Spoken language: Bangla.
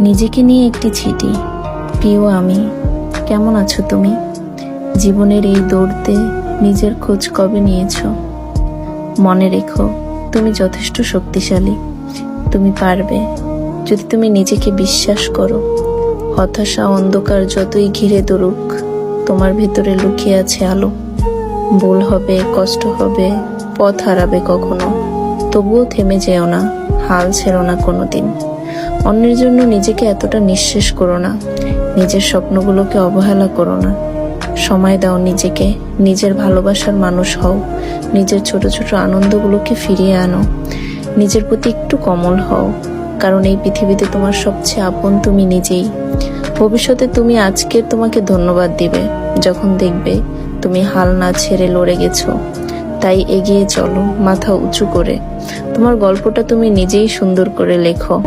নিজেকে নিয়ে একটি চিঠি। প্রিয় আমি, কেমন আছো তুমি? জীবনের এই দৌড়তে নিজের খোঁজ কবে নিয়েছো? মনে রেখো, তুমি যথেষ্ট শক্তিশালী। তুমি পারবে, যদি তুমি নিজেকে বিশ্বাস করো। হতাশা অন্ধকার যতই ঘিরে ধরুক, তোমার ভেতরে লুকিয়ে আছে আলো। ভুল হবে, কষ্ট হবে, পথ হারাবে কখনো, তবুও থেমে যেও না, হাল ছেড়ো না কোনোদিন। অন্যের জন্য নিজেকে এতটা নিঃশেষ করো না, নিজের স্বপ্নগুলোকে অবহেলা করো না। সময় দাও নিজেকে, নিজের ভালোবাসার মানুষ হও, নিজের ছোট ছোট আনন্দগুলোকে ফিরিয়ে আনো, নিজের প্রতি একটু কোমল হও, কারণ এই পৃথিবীতে তোমার সবচেয়ে আপন তুমি নিজেই। ভবিষ্যতে তুমি আজকে তোমাকে ধন্যবাদ দিবে, যখন দেখবে তুমি হাল না ছেড়ে লড়ে গেছো। তাই এগিয়ে চলো, মাথা উঁচু করে। তোমার গল্পটা তুমি নিজেই সুন্দর করে লেখো।